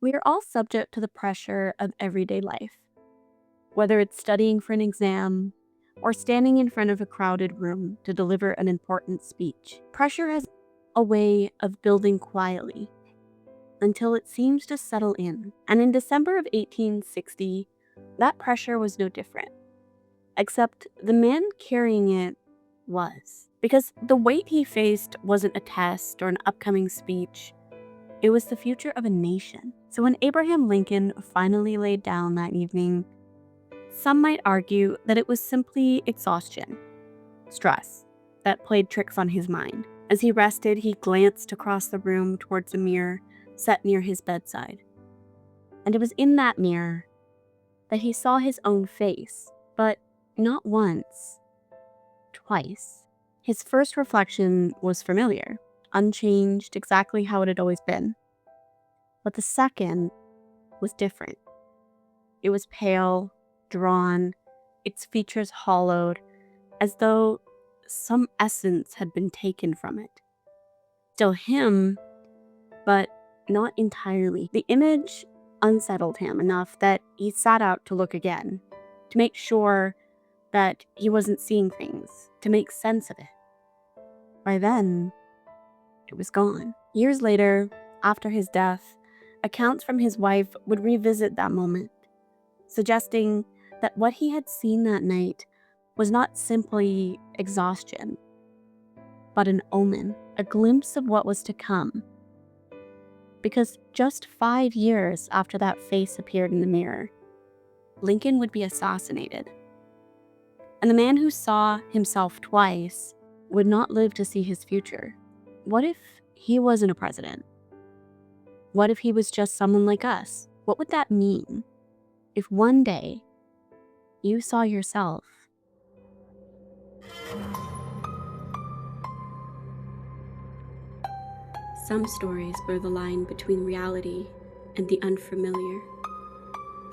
We are all subject to the pressure of everyday life, whether it's studying for an exam or standing in front of a crowded room to deliver an important speech. Pressure has a way of building quietly until it seems to settle in. And in December of 1860, that pressure was no different, except the man carrying it was. Because the weight he faced wasn't a test or an upcoming speech. It was the future of a nation. So when Abraham Lincoln finally laid down that evening, some might argue that it was simply exhaustion, stress, that played tricks on his mind. As he rested, he glanced across the room towards a mirror set near his bedside. And it was in that mirror that he saw his own face, but not once, twice. His first reflection was familiar, unchanged, exactly how it had always been. But the second was different. It was pale, drawn, its features hollowed, as though some essence had been taken from it. Still him, but not entirely. The image unsettled him enough that he sat out to look again, to make sure that he wasn't seeing things, to make sense of it. By then, it was gone. Years later, after his death, accounts from his wife would revisit that moment, suggesting that what he had seen that night was not simply exhaustion, but an omen, a glimpse of what was to come. Because just 5 years after that face appeared in the mirror, Lincoln would be assassinated. And the man who saw himself twice would not live to see his future. What if he wasn't a president? What if he was just someone like us? What would that mean if one day you saw yourself? Some stories blur the line between reality and the unfamiliar.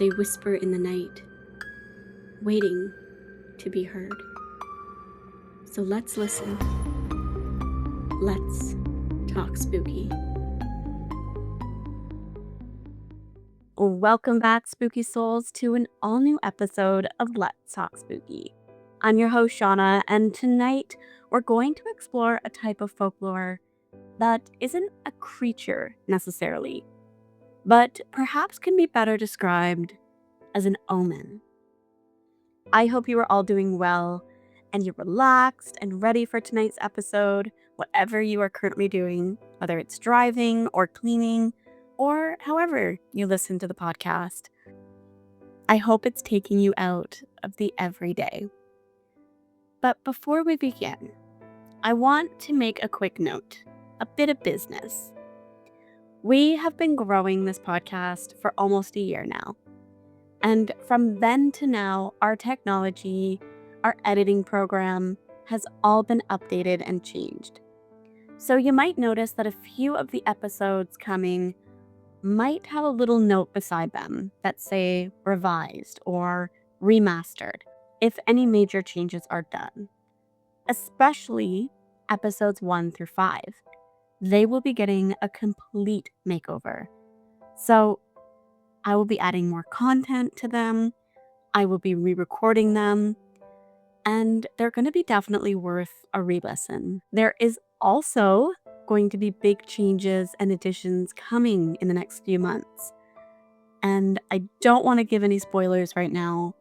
They whisper in the night, waiting to be heard. So let's listen. Let's talk spooky. Welcome back, spooky souls, to an all-new episode of Let's Talk Spooky. I'm your host, Shauna, and tonight we're going to explore a type of folklore that isn't a creature necessarily, but perhaps can be better described as an omen. I hope you are all doing well and you're relaxed and ready for tonight's episode, whatever you are currently doing, whether it's driving or cleaning or however you listen to the podcast. I hope it's taking you out of the everyday. But before we begin, I want to make a quick note, a bit of business. We have been growing this podcast for almost a year now. And from then to now, our technology, our editing program has all been updated and changed. So you might notice that a few of the episodes coming might have a little note beside them that say revised or remastered if any major changes are done, especially episodes 1 through 5. They will be getting a complete makeover. So I will be adding more content to them, I will be re-recording them, and they're going to be definitely worth a re-listen. There is also going to be big changes and additions coming in the next few months. And I don't want to give any spoilers right now,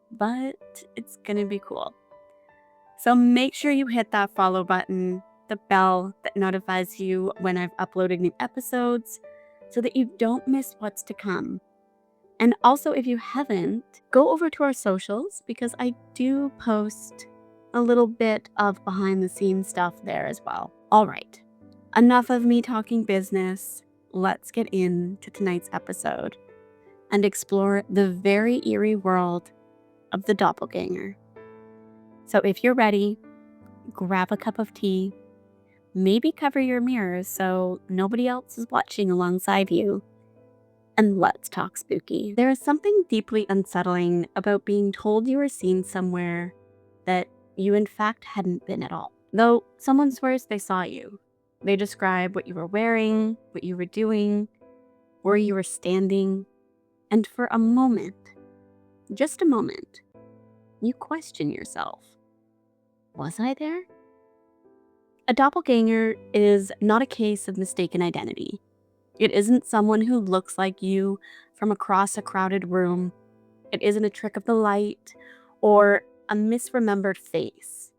but it's going to be cool. So make sure you hit that follow button, the bell that notifies you when I've uploaded new episodes, so that you don't miss what's to come. And also, if you haven't, go over to our socials because I do post a little bit of behind the scenes stuff there as well. All right. Enough of me talking business. Let's get into tonight's episode and explore the very eerie world of the doppelganger. So if you're ready, grab a cup of tea, maybe cover your mirrors so nobody else is watching alongside you, and let's talk spooky. There is something deeply unsettling about being told you were seen somewhere that you in fact hadn't been at all. Though someone swears they saw you. They describe what you were wearing, what you were doing, where you were standing, and for a moment, just a moment, you question yourself. Was I there? A doppelganger is not a case of mistaken identity. It isn't someone who looks like you from across a crowded room. It isn't a trick of the light or a misremembered face.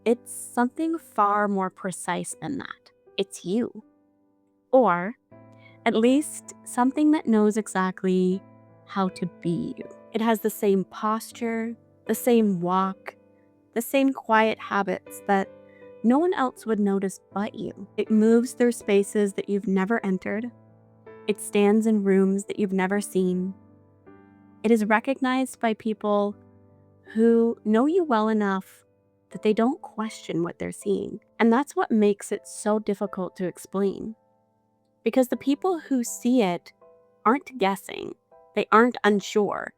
It's something far more precise than that. It's you. Or at least something that knows exactly how to be you. It has the same posture, the same walk, the same quiet habits that no one else would notice but you. It moves through spaces that you've never entered. It stands in rooms that you've never seen. It is recognized by people who know you well enough that they don't question what they're seeing. And that's what makes it so difficult to explain. Because the people who see it aren't guessing. They aren't unsure.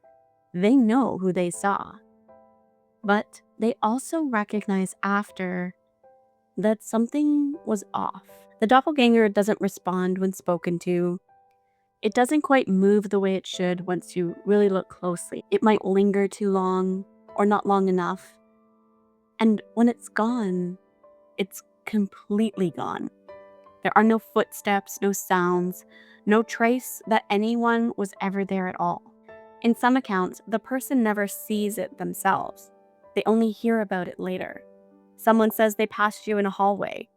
They know who they saw. But they also recognize after that something was off. The doppelganger doesn't respond when spoken to. It doesn't quite move the way it should once you really look closely. It might linger too long or not long enough. And when it's gone, it's completely gone. There are no footsteps, no sounds, no trace that anyone was ever there at all. In some accounts, the person never sees it themselves. They only hear about it later. Someone says they passed you in a hallway.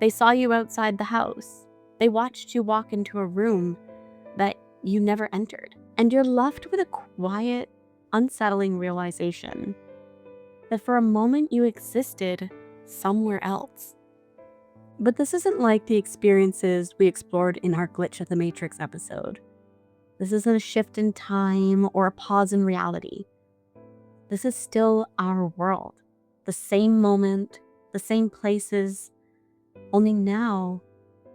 They saw you outside the house. They watched you walk into a room that you never entered. And you're left with a quiet, unsettling realization that for a moment you existed somewhere else. But this isn't like the experiences we explored in our Glitch of the Matrix episode. This isn't a shift in time or a pause in reality. This is still our world. The same moment, the same places, only now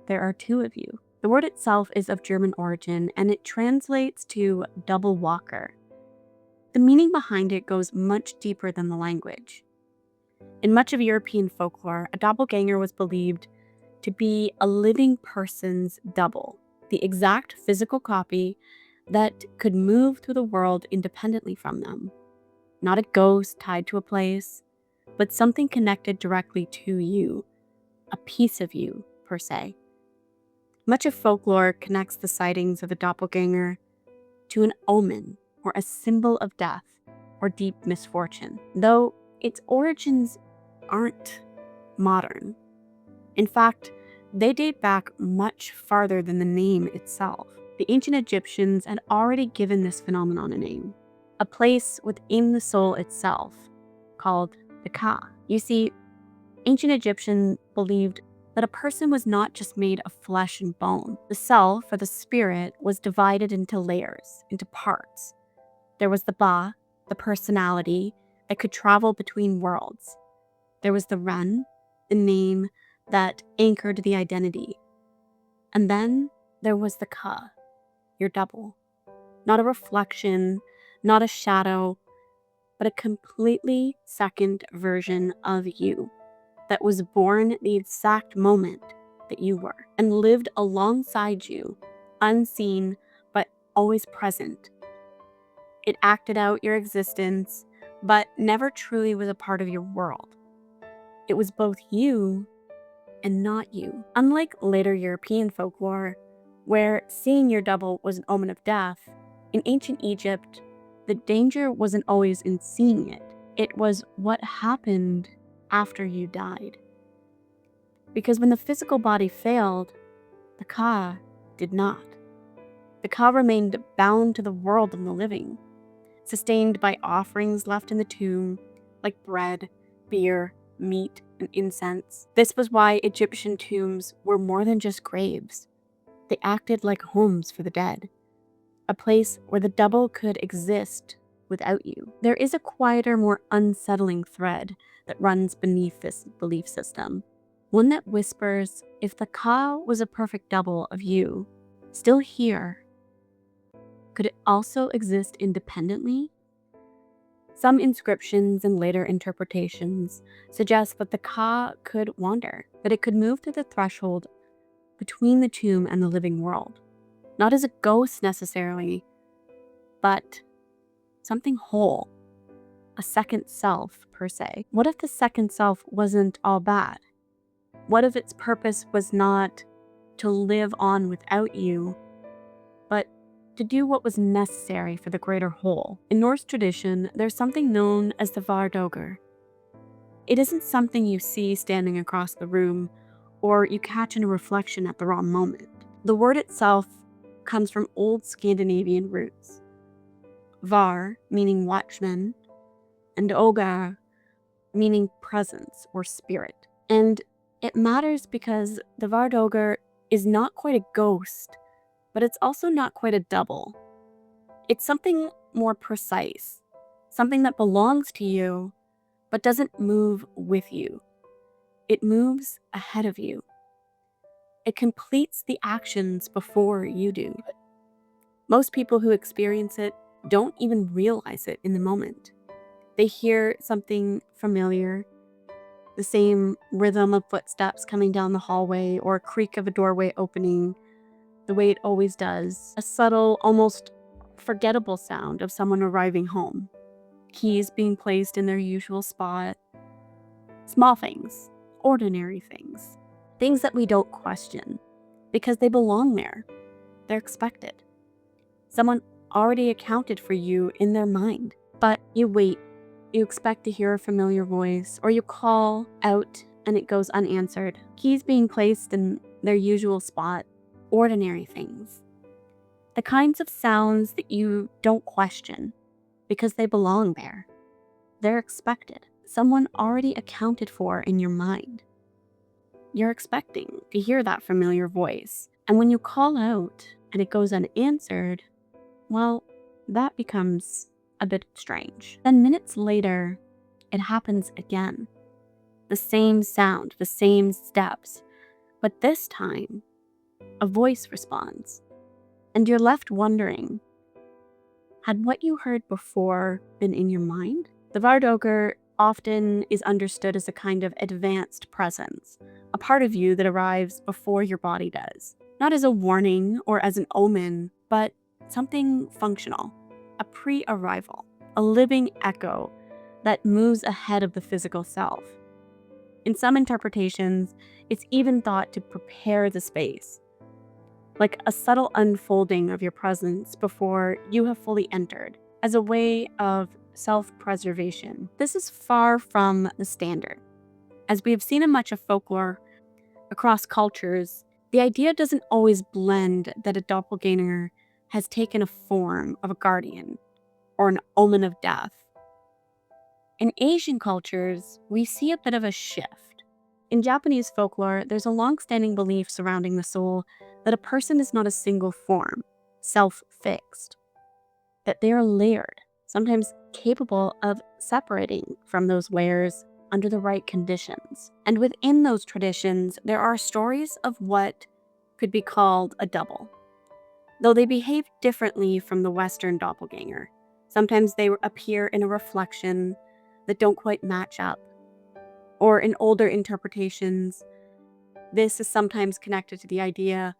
there are two of you. The word itself is of German origin and it translates to double walker. The meaning behind it goes much deeper than the language. In much of European folklore, a doppelganger was believed to be a living person's double, the exact physical copy that could move through the world independently from them. Not a ghost tied to a place, but something connected directly to you, a piece of you, per se. Much of folklore connects the sightings of the doppelganger to an omen or a symbol of death or deep misfortune, though its origins aren't modern. In fact, they date back much farther than the name itself. The ancient Egyptians had already given this phenomenon a name, a place within the soul itself, called the Ka. You see, ancient Egyptians believed that a person was not just made of flesh and bone. The self, or the spirit, was divided into layers, into parts. There was the Ba, the personality that could travel between worlds. There was the Ren, the name that anchored the identity. And then there was the Ka, your double. Not a reflection, not a shadow, but a completely second version of you that was born the exact moment that you were and lived alongside you, unseen but always present. It acted out your existence, but never truly was a part of your world. It was both you and not you. Unlike later European folklore, where seeing your double was an omen of death, in ancient Egypt, the danger wasn't always in seeing it. It was what happened after you died. Because when the physical body failed, the Ka did not. The Ka remained bound to the world of the living, sustained by offerings left in the tomb, like bread, beer, meat, and incense. This was why Egyptian tombs were more than just graves. They acted like homes for the dead, a place where the double could exist without you. There is a quieter, more unsettling thread that runs beneath this belief system. One that whispers, if the Ka was a perfect double of you, still here, could it also exist independently? Some inscriptions and later interpretations suggest that the Ka could wander, that it could move through the threshold between the tomb and the living world. not as a ghost necessarily, but something whole, a second self per se. What if the second self wasn't all bad? What if its purpose was not to live on without you, but to do what was necessary for the greater whole? In Norse tradition, there's something known as the Vardøger. It isn't something you see standing across the room or you catch in a reflection at the wrong moment. The word itself comes from old Scandinavian roots. Var, meaning watchman, and Oga, meaning presence or spirit. And it matters because the Vardøger is not quite a ghost, but it's also not quite a double. It's something more precise, something that belongs to you, but doesn't move with you. It moves ahead of you. It completes the actions before you do. Most people who experience it don't even realize it in the moment. They hear something familiar, the same rhythm of footsteps coming down the hallway or a creak of a doorway opening, the way it always does. A subtle, almost forgettable sound of someone arriving home. Keys being placed in their usual spot. Small things, ordinary things. Things that we don't question because they belong there. They're expected. Someone already accounted for you in their mind. But you wait. You expect to hear a familiar voice, or you call out and it goes unanswered. Keys being placed in their usual spot. Ordinary things. The kinds of sounds that you don't question because they belong there. They're expected. Someone already accounted for in your mind. You're expecting to hear that familiar voice. And when you call out and it goes unanswered, well, that becomes a bit strange. Then minutes later, it happens again. The same sound, the same steps, but this time, a voice responds. And you're left wondering, had what you heard before been in your mind? The Vardøger often is understood as a kind of advanced presence, a part of you that arrives before your body does. Not as a warning or as an omen, but something functional, a pre-arrival, a living echo that moves ahead of the physical self. In some interpretations, it's even thought to prepare the space, like a subtle unfolding of your presence before you have fully entered, as a way of self-preservation. This is far from the standard. As we have seen in much of folklore across cultures, the idea doesn't always blend that a doppelganger has taken a form of a guardian or an omen of death. In Asian cultures, we see a bit of a shift. In Japanese folklore, there's a long-standing belief surrounding the soul that a person is not a single form, self-fixed, that they are layered, sometimes capable of separating from those layers under the right conditions. And within those traditions, there are stories of what could be called a double. Though they behave differently from the Western doppelganger. Sometimes they appear in a reflection that don't quite match up. Or in older interpretations, this is sometimes connected to the idea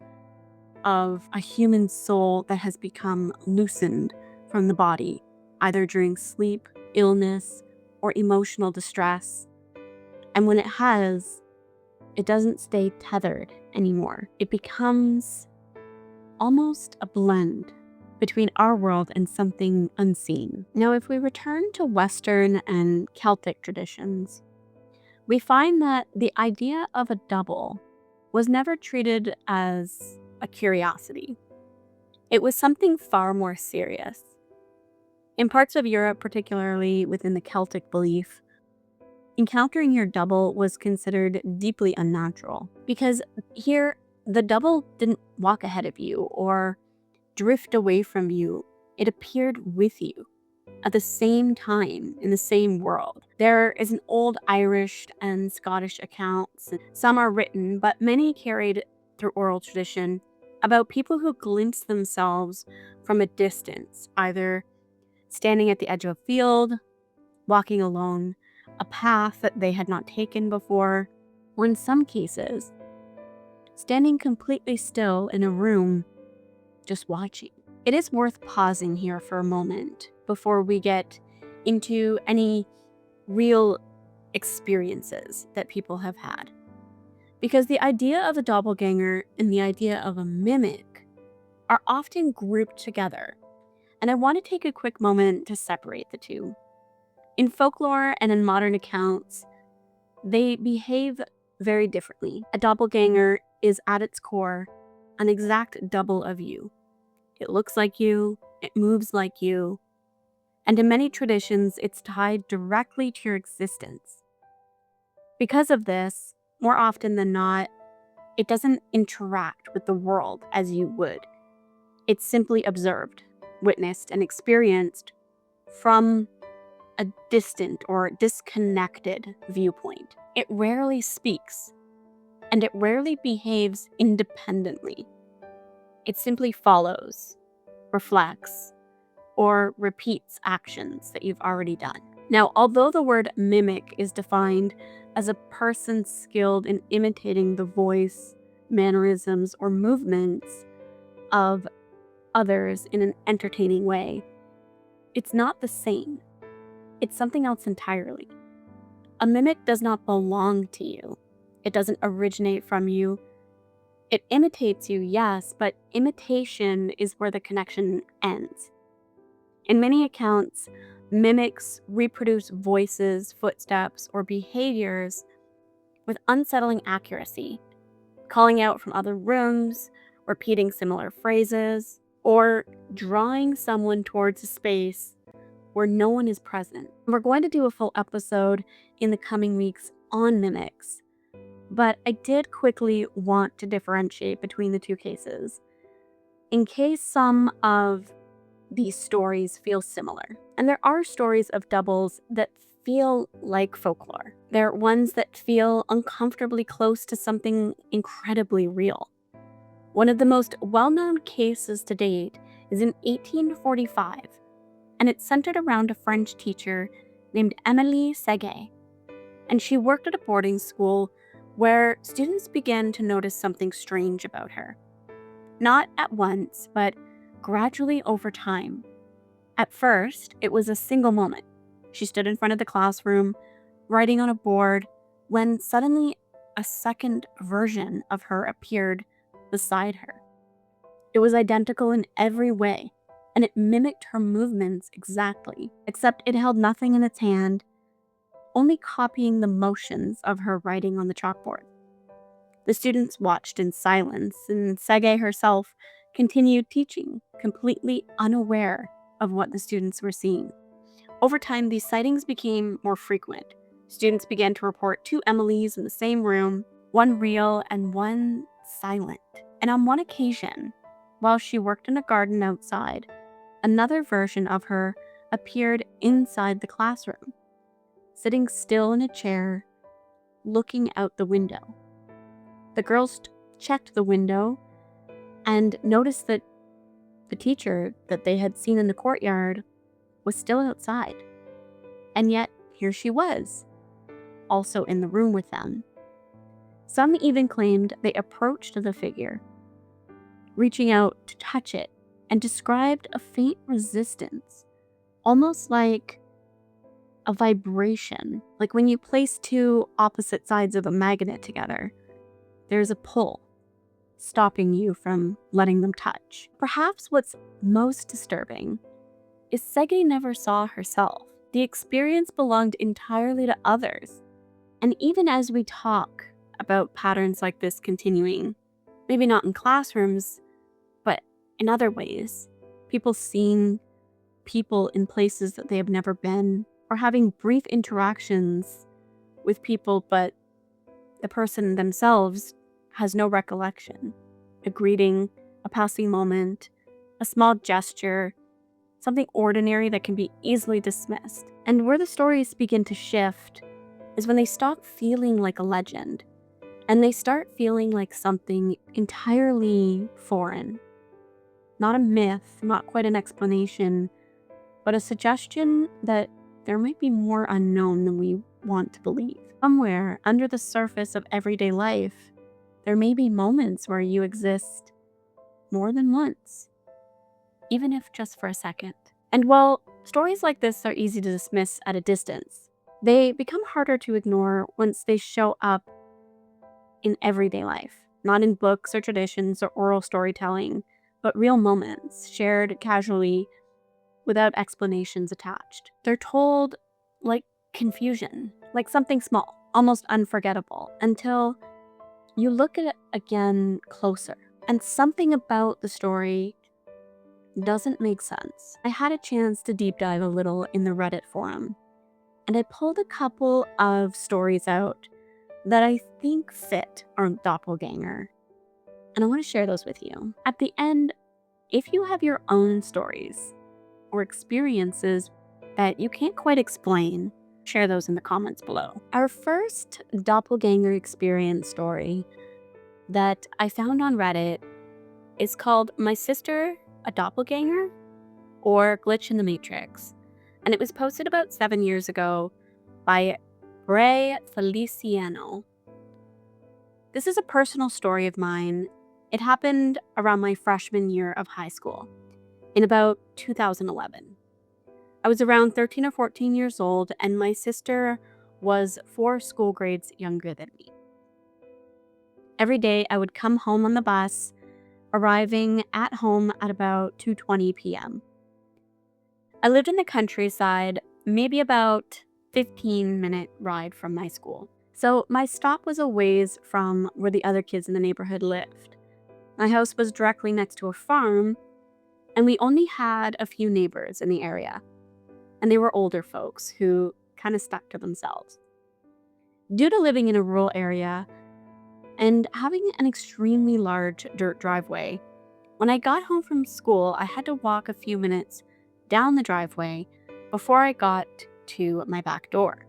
of a human soul that has become loosened from the body, either during sleep, illness, or emotional distress. And when it has, it doesn't stay tethered anymore. It becomes almost a blend between our world and something unseen. Now, if we return to Western and Celtic traditions, we find that the idea of a double was never treated as a curiosity. It was something far more serious. In parts of Europe, particularly within the Celtic belief, encountering your double was considered deeply unnatural because here, the double didn't walk ahead of you or drift away from you. It appeared with you at the same time in the same world. There is an old Irish and Scottish accounts. Some are written, but many carried through oral tradition about people who glimpsed themselves from a distance, either standing at the edge of a field, walking alone, a path that they had not taken before, or in some cases, standing completely still in a room, just watching. It is worth pausing here for a moment before we get into any real experiences that people have had. Because the idea of a doppelganger and the idea of a mimic are often grouped together, and I want to take a quick moment to separate the two. In folklore and in modern accounts, they behave very differently. A doppelganger is at its core an exact double of you. It looks like you, it moves like you, and in many traditions, it's tied directly to your existence. Because of this, more often than not, it doesn't interact with the world as you would. It's simply observed, witnessed, and experienced from a distant or disconnected viewpoint. It rarely speaks, and it rarely behaves independently. It simply follows, reflects, or repeats actions that you've already done. Now, although the word mimic is defined as a person skilled in imitating the voice, mannerisms, or movements of others in an entertaining way, it's not the same. It's something else entirely. A mimic does not belong to you. It doesn't originate from you. It imitates you, yes, but imitation is where the connection ends. In many accounts, mimics reproduce voices, footsteps, or behaviors with unsettling accuracy, calling out from other rooms, repeating similar phrases, or drawing someone towards a space where no one is present. We're going to do a full episode in the coming weeks on mimics, but I did quickly want to differentiate between the two cases in case some of these stories feel similar. And there are stories of doubles that feel like folklore. They're ones that feel uncomfortably close to something incredibly real. One of the most well-known cases to date is in 1845, and it's centered around a French teacher named Émilie Séguin. And she worked at a boarding school where students began to notice something strange about her. Not at once, but gradually over time. At first, it was a single moment. She stood in front of the classroom, writing on a board, when suddenly a second version of her appeared beside her. It was identical in every way, and it mimicked her movements exactly, except it held nothing in its hand, only copying the motions of her writing on the chalkboard. The students watched in silence, and Séguin herself continued teaching, completely unaware of what the students were seeing. Over time, these sightings became more frequent. Students began to report two Emilys in the same room, one real and one silent. And on one occasion, while she worked in a garden outside, another version of her appeared inside the classroom, sitting still in a chair, looking out the window. The girls checked the window and noticed that the teacher that they had seen in the courtyard was still outside. And yet, here she was, also in the room with them. Some even claimed they approached the figure, reaching out to touch it, and described a faint resistance, almost like a vibration. Like when you place two opposite sides of a magnet together, there's a pull, stopping you from letting them touch. Perhaps what's most disturbing is Séguin never saw herself. The experience belonged entirely to others. And even as we talk about patterns like this continuing, maybe not in classrooms, but in other ways, people seeing people in places that they have never been, or having brief interactions with people, but the person themselves has no recollection. A greeting, a passing moment, a small gesture, something ordinary that can be easily dismissed. And where the stories begin to shift is when they stop feeling like a legend and they start feeling like something entirely foreign. Not a myth, not quite an explanation, but a suggestion that there might be more unknown than we want to believe. Somewhere under the surface of everyday life, there may be moments where you exist more than once. even if just for a second. And while stories like this are easy to dismiss at a distance, they become harder to ignore once they show up in everyday life, not in books or traditions or oral storytelling, but real moments shared casually without explanations attached. They're told like confusion, like something small, almost unforgettable, until you look at it again closer. And something about the story doesn't make sense. I had a chance to deep dive a little in the Reddit forum, and I pulled a couple of stories out that I think fit our doppelganger. And I want to share those with you. At the end, if you have your own stories or experiences that you can't quite explain, share those in the comments below. Our first doppelganger experience story that I found on Reddit is called My Sister, a Doppelganger, or Glitch in the Matrix. And it was posted about 7 years ago by Bray Feliciano. This is a personal story of mine. It happened around my freshman year of high school, in about 2011. I was around 13 or 14 years old, and my sister was 4 school grades younger than me. Every day, I would come home on the bus, arriving at home at about 2:20 p.m. I lived in the countryside, maybe about 15-minute ride from my school. So my stop was a ways from where the other kids in the neighborhood lived. My house was directly next to a farm, and we only had a few neighbors in the area. And they were older folks who kind of stuck to themselves. Due to living in a rural area and having an extremely large dirt driveway, when I got home from school, I had to walk a few minutes down the driveway before I got to my back door.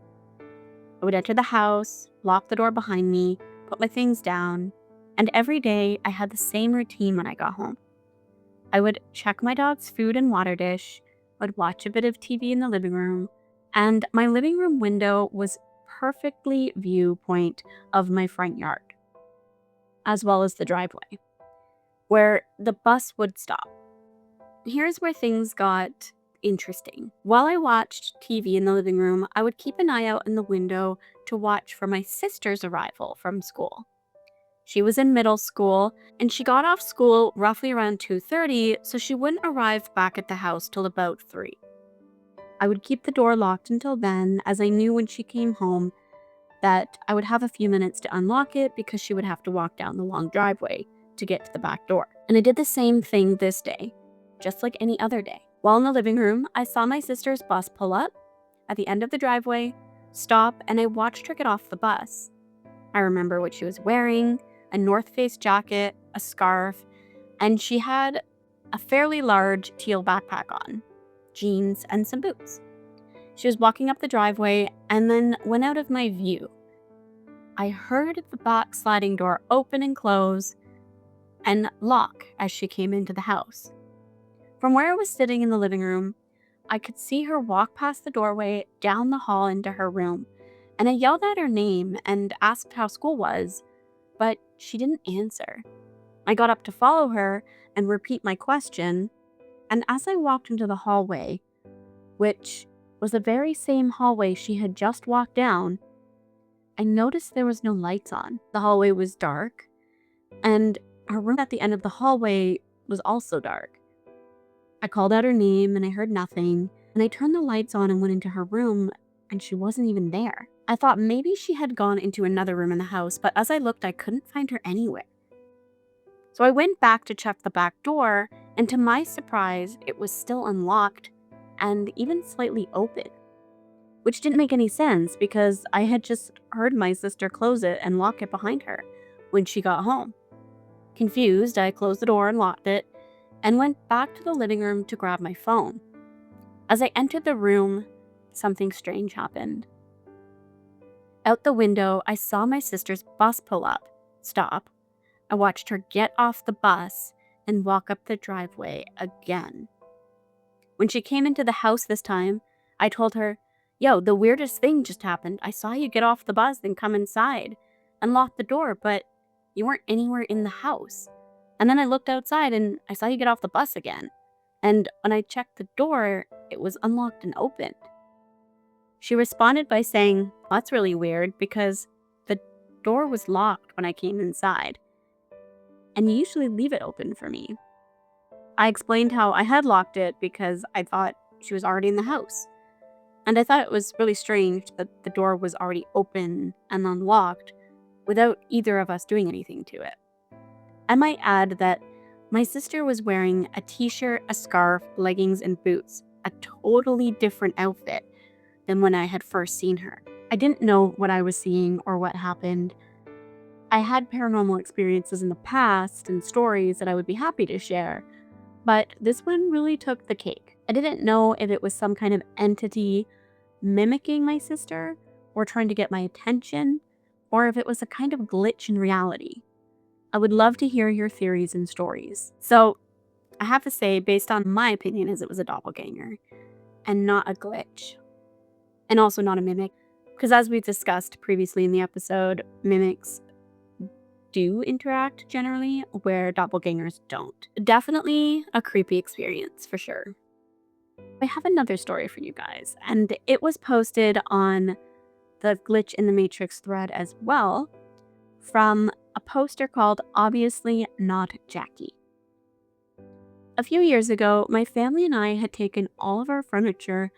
I would enter the house, lock the door behind me, put my things down, and every day I had the same routine when I got home. I would check my dog's food and water dish, would watch a bit of TV in the living room, and my living room window was perfectly viewpoint of my front yard, as well as the driveway, where the bus would stop. Here's where things got interesting. While I watched TV in the living room, I would keep an eye out in the window to watch for my sister's arrival from school. She was in middle school, and she got off school roughly around 2:30, so she wouldn't arrive back at the house till about 3. I would keep the door locked until then, as I knew when she came home that I would have a few minutes to unlock it because she would have to walk down the long driveway to get to the back door. And I did the same thing this day, just like any other day. While in the living room, I saw my sister's bus pull up at the end of the driveway, stop, and I watched her get off the bus. I remember what she was wearing: a North Face jacket, a scarf, and she had a fairly large teal backpack on, jeans, and some boots. She was walking up the driveway and then went out of my view. I heard the back sliding door open and close and lock as she came into the house. From where I was sitting in the living room, I could see her walk past the doorway, down the hall into her room, and I yelled at her name and asked how school was, but she didn't answer. I got up to follow her and repeat my question, and as I walked into the hallway, which was the very same hallway she had just walked down, I noticed there was no lights on. The hallway was dark, and her room at the end of the hallway was also dark. I called out her name and I heard nothing, and I turned the lights on and went into her room, and she wasn't even there. I thought maybe she had gone into another room in the house, but as I looked, I couldn't find her anywhere. So I went back to check the back door, and to my surprise, it was still unlocked and even slightly open, which didn't make any sense because I had just heard my sister close it and lock it behind her when she got home. Confused, I closed the door and locked it and went back to the living room to grab my phone. As I entered the room, something strange happened. Out the window, I saw my sister's bus pull up, stop. I watched her get off the bus and walk up the driveway again. When she came into the house this time, I told her, "Yo, the weirdest thing just happened. I saw you get off the bus and come inside and lock the door, but you weren't anywhere in the house. And then I looked outside and I saw you get off the bus again. and when I checked the door, it was unlocked and opened. She responded by saying, "That's really weird because the door was locked when I came inside, and you usually leave it open for me." I explained how I had locked it because I thought she was already in the house. And I thought it was really strange that the door was already open and unlocked without either of us doing anything to it. I might add that my sister was wearing a t-shirt, a scarf, leggings, and boots, a totally different outfit than when I had first seen her. I didn't know what I was seeing or what happened. I had paranormal experiences in the past and stories that I would be happy to share, but this one really took the cake. I didn't know if it was some kind of entity mimicking my sister or trying to get my attention, or if it was a kind of glitch in reality. I would love to hear your theories and stories. So I have to say, based on my opinion, is it was a doppelganger and not a glitch, and also not a mimic. Because as we discussed previously in the episode, mimics do interact generally, where doppelgangers don't. Definitely a creepy experience for sure. I have another story for you guys, and it was posted on the Glitch in the Matrix thread as well from a poster called Obviously Not Jackie. A few years ago, my family and I had taken all of our furniture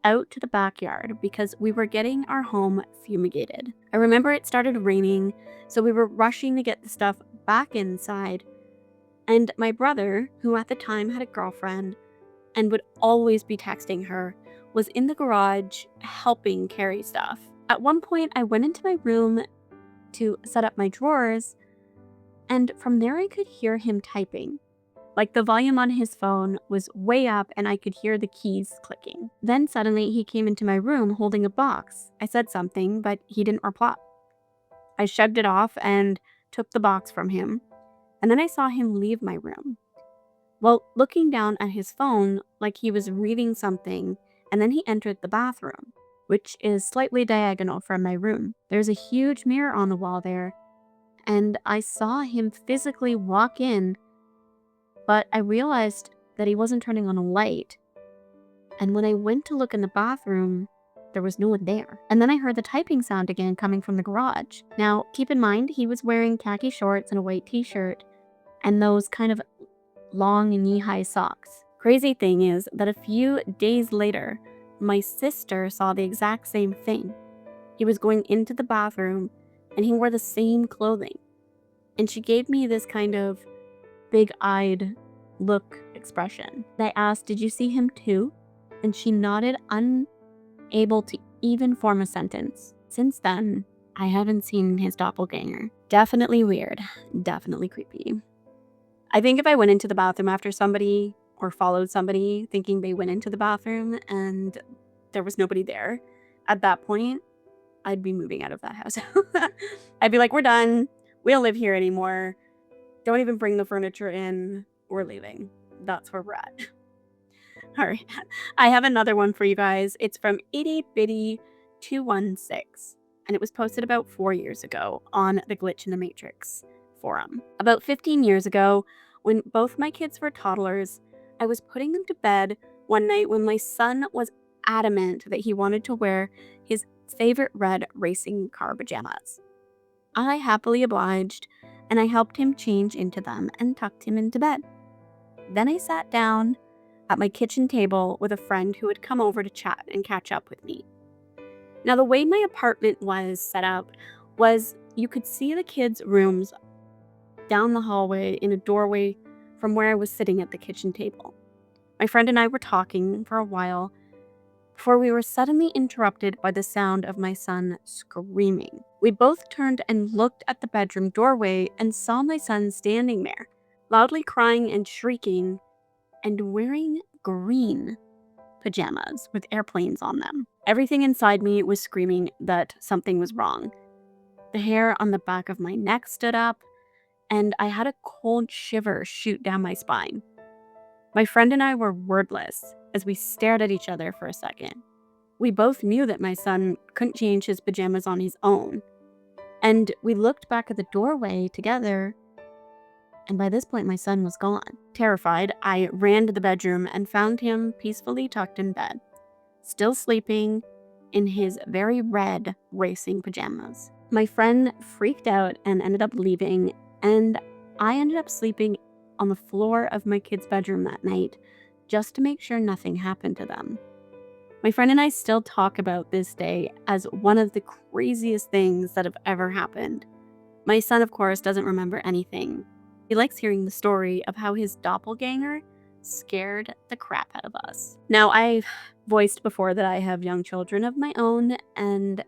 out to the backyard because we were getting our home fumigated. I remember it started raining, so we were rushing to get the stuff back inside, and my brother, who at the time had a girlfriend and would always be texting her, was in the garage helping carry stuff. At one point, I went into my room to set up my drawers, and from there I could hear him typing. Like the volume on his phone was way up and I could hear the keys clicking. Then suddenly he came into my room holding a box. I said something, but he didn't reply. I shrugged it off and took the box from him, and then I saw him leave my room. Well, looking down at his phone like he was reading something, and then he entered the bathroom, which is slightly diagonal from my room. There's a huge mirror on the wall there, and I saw him physically walk in, but I realized that he wasn't turning on a light. And when I went to look in the bathroom, there was no one there. And then I heard the typing sound again coming from the garage. Now, keep in mind, he was wearing khaki shorts and a white t-shirt and those kind of long knee-high socks. Crazy thing is that a few days later, my sister saw the exact same thing. He was going into the bathroom and he wore the same clothing. And she gave me this kind of big-eyed look expression. I asked, "Did you see him too?" And she nodded, unable to even form a sentence. Since then, I haven't seen his doppelganger. Definitely weird. Definitely creepy. I think if I went into the bathroom after somebody or followed somebody thinking they went into the bathroom and there was nobody there, at that point, I'd be moving out of that house. I'd be like, "We're done. We don't live here anymore. Don't even bring the furniture in. We're leaving." That's where we're at. All right. I have another one for you guys. It's from Itty Bitty 216, and it was posted about 4 years ago on the Glitch in the Matrix forum. About 15 years ago, when both my kids were toddlers, I was putting them to bed one night when my son was adamant that he wanted to wear his favorite red racing car pajamas. I happily obliged, and I helped him change into them and tucked him into bed. Then I sat down at my kitchen table with a friend who had come over to chat and catch up with me. Now, the way my apartment was set up was you could see the kids' rooms down the hallway in a doorway from where I was sitting at the kitchen table. My friend and I were talking for a while before we were suddenly interrupted by the sound of my son screaming. We both turned and looked at the bedroom doorway and saw my son standing there, loudly crying and shrieking, and wearing green pajamas with airplanes on them. Everything inside me was screaming that something was wrong. The hair on the back of my neck stood up, and I had a cold shiver shoot down my spine. My friend and I were wordless as we stared at each other for a second. We both knew that my son couldn't change his pajamas on his own, and we looked back at the doorway together, And by this point, my son was gone. Terrified, I ran to the bedroom and found him peacefully tucked in bed, still sleeping in his very red racing pajamas. My friend freaked out and ended up leaving, and I ended up sleeping on the floor of my kid's bedroom that night just to make sure nothing happened to them. My friend and I still talk about this day as one of the craziest things that have ever happened. My son, of course, doesn't remember anything. He likes hearing the story of how his doppelganger scared the crap out of us. Now, I've voiced before that I have young children of my own, and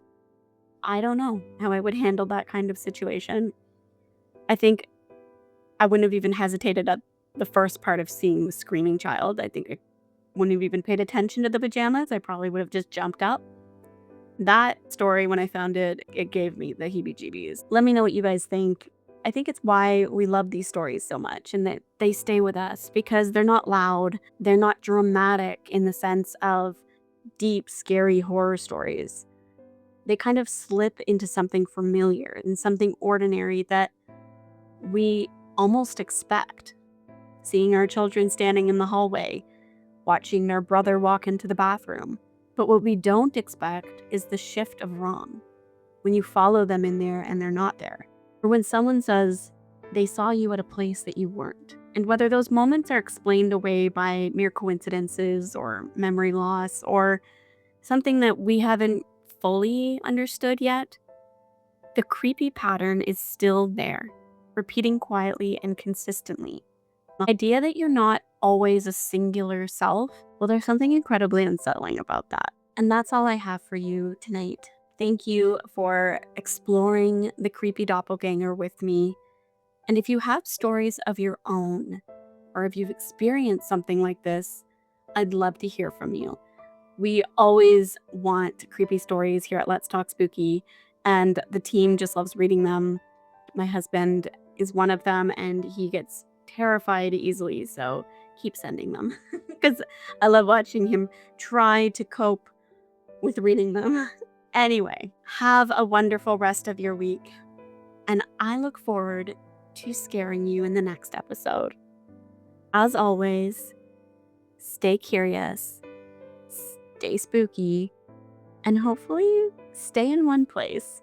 I don't know how I would handle that kind of situation. I think I wouldn't have even hesitated at the first part of seeing the screaming child. I think I wouldn't have even paid attention to the pajamas. I probably would have just jumped up. That story, when I found it, it gave me the heebie-jeebies. Let me know what you guys think. I think it's why we love these stories so much and that they stay with us because they're not loud. They're not dramatic in the sense of deep, scary horror stories. They kind of slip into something familiar and something ordinary that we almost expect. Seeing our children standing in the hallway, watching their brother walk into the bathroom. But what we don't expect is the shift of wrong. When you follow them in there and they're not there. Or when someone says they saw you at a place that you weren't. And whether those moments are explained away by mere coincidences or memory loss or something that we haven't fully understood yet, the creepy pattern is still there, repeating quietly and consistently. The idea that you're not always a singular self, well, there's something incredibly unsettling about that. And that's all I have for you tonight. Thank you for exploring the creepy doppelganger with me. And if you have stories of your own, or if you've experienced something like this, I'd love to hear from you. We always want creepy stories here at Let's Talk Spooky, and the team just loves reading them. My husband is one of them, and he gets terrified easily, so keep sending them because I love watching him try to cope with reading them. Anyway, have a wonderful rest of your week, and I look forward to scaring you in the next episode. As always, stay curious, stay spooky, and hopefully stay in one place.